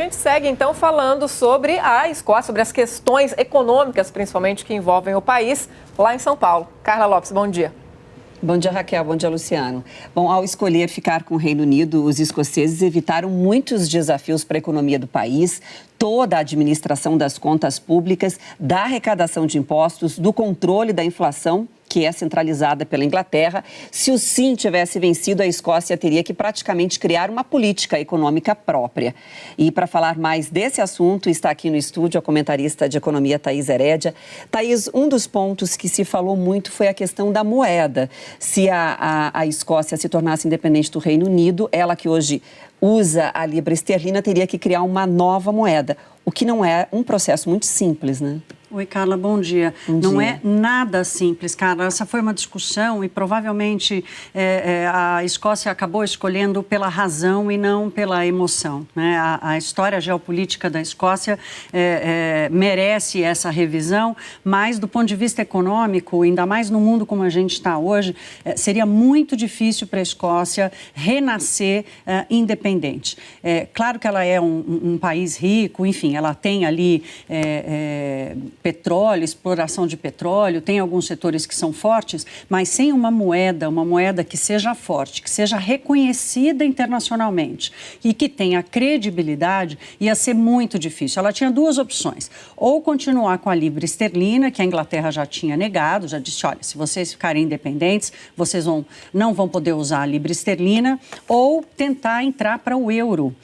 A gente segue, então, falando sobre a Escócia, sobre as questões econômicas, principalmente, que envolvem o país, lá em São Paulo. Carla Lopes, bom dia. Bom dia, Raquel. Bom dia, Luciano. Bom, ao escolher ficar com o Reino Unido, os escoceses evitaram muitos desafios para a economia do país, toda a administração das contas públicas, da arrecadação de impostos, do controle da inflação, que é centralizada pela Inglaterra. Se o sim tivesse vencido, a Escócia teria que praticamente criar uma política econômica própria. E para falar mais desse assunto, está aqui no estúdio a comentarista de economia Thaís Herédia. Thaís, um dos pontos que se falou muito foi a questão da moeda. Se a Escócia se tornasse independente do Reino Unido, ela que hoje usa a libra esterlina teria que criar uma nova moeda, o que não é um processo muito simples, né? Oi, Carla, bom dia. Não é nada simples, Carla. Essa foi uma discussão e provavelmente a Escócia acabou escolhendo pela razão e não pela emoção, né? A história geopolítica da Escócia merece essa revisão, mas do ponto de vista econômico, ainda mais no mundo como a gente está hoje, seria muito difícil para a Escócia renascer independente. Claro que ela é um país rico, enfim, ela tem ali petróleo, exploração de petróleo, tem alguns setores que são fortes, mas sem uma moeda que seja forte, que seja reconhecida internacionalmente e que tenha credibilidade, ia ser muito difícil. Ela tinha duas opções, ou continuar com a libra esterlina, que a Inglaterra já tinha negado, já disse, olha, se vocês ficarem independentes, vocês não vão poder usar a libra esterlina, ou tentar entrar para o euro,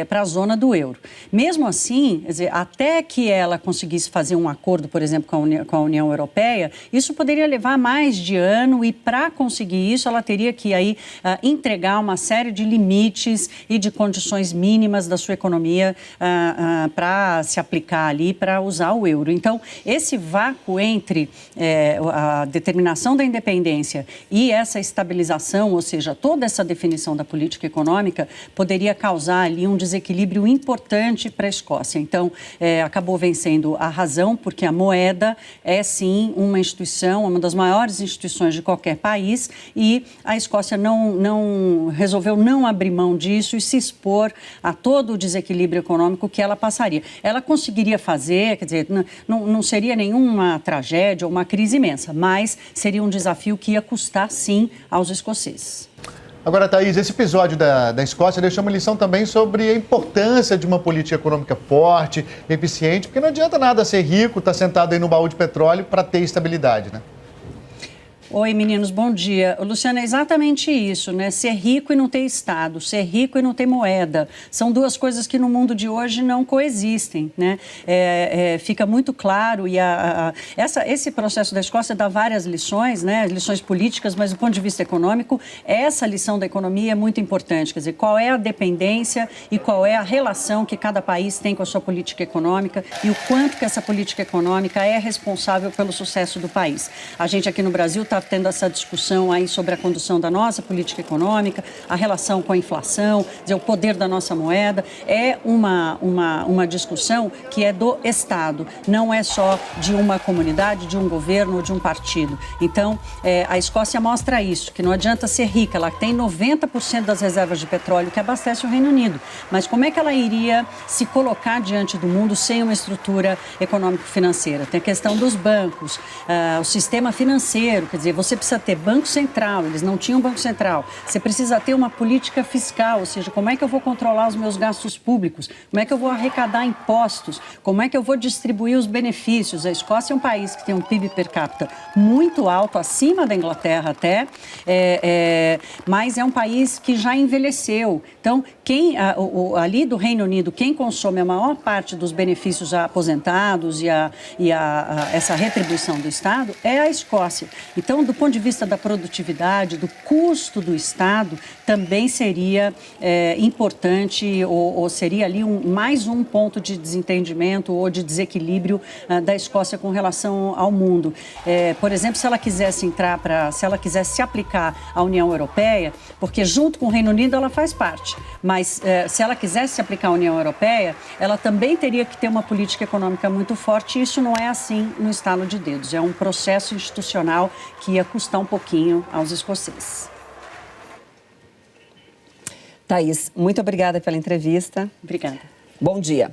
para a zona do euro. Mesmo assim, quer dizer, até que ela conseguisse fazer um acordo, por exemplo, com a União Europeia, isso poderia levar mais de ano e, para conseguir isso, ela teria que aí entregar uma série de limites e de condições mínimas da sua economia para se aplicar ali, para usar o euro. Então, esse vácuo entre a determinação da independência e essa estabilização, ou seja, toda essa definição da política econômica, poderia causar ali um desequilíbrio importante para a Escócia. Então, acabou vencendo a razão, porque a moeda é, sim, uma instituição, uma das maiores instituições de qualquer país, e a Escócia resolveu não abrir mão disso e se expor a todo o desequilíbrio econômico que ela passaria. Ela conseguiria fazer, quer dizer, não seria nenhuma tragédia ou uma crise imensa, mas seria um desafio que ia custar, sim, aos escoceses. Agora, Thaís, esse episódio da Escócia deixou uma lição também sobre a importância de uma política econômica forte, eficiente, porque não adianta nada ser rico, estar sentado aí no baú de petróleo para ter estabilidade, né? Oi, meninos, bom dia. Luciana, é exatamente isso, né? Ser rico e não ter Estado, ser rico e não ter moeda. São duas coisas que no mundo de hoje não coexistem, né? Fica muito claro e esse processo da Escócia dá várias lições, né? Lições políticas, mas do ponto de vista econômico, essa lição da economia é muito importante. Quer dizer, qual é a dependência e qual é a relação que cada país tem com a sua política econômica e o quanto que essa política econômica é responsável pelo sucesso do país. A gente aqui no Brasil está tendo essa discussão aí sobre a condução da nossa política econômica, a relação com a inflação, dizer, o poder da nossa moeda. É uma discussão que é do Estado, não é só de uma comunidade, de um governo ou de um partido. Então, a Escócia mostra isso, que não adianta ser rica, ela tem 90% das reservas de petróleo que abastece o Reino Unido, mas como é que ela iria se colocar diante do mundo sem uma estrutura econômico-financeira? Tem a questão dos bancos, o sistema financeiro, quer dizer, você precisa ter banco central, eles não tinham banco central. Você precisa ter uma política fiscal, ou seja, como é que eu vou controlar os meus gastos públicos? Como é que eu vou arrecadar impostos? Como é que eu vou distribuir os benefícios? A Escócia é um país que tem um PIB per capita muito alto, acima da Inglaterra até, mas é um país que já envelheceu. Então, ali do Reino Unido, quem consome a maior parte dos benefícios a aposentados e essa retribuição do Estado é a Escócia. Então, do ponto de vista da produtividade, do custo do Estado, também seria importante ou seria ali mais um ponto de desentendimento ou de desequilíbrio da Escócia com relação ao mundo. Por exemplo, se ela quisesse se ela quisesse se aplicar à União Europeia, porque junto com o Reino Unido ela faz parte, mas se ela quisesse se aplicar à União Europeia, ela também teria que ter uma política econômica muito forte, e isso não é assim no estalo de dedos. É um processo institucional que ia custar um pouquinho aos escoceses. Thaís, muito obrigada pela entrevista. Obrigada. Bom dia.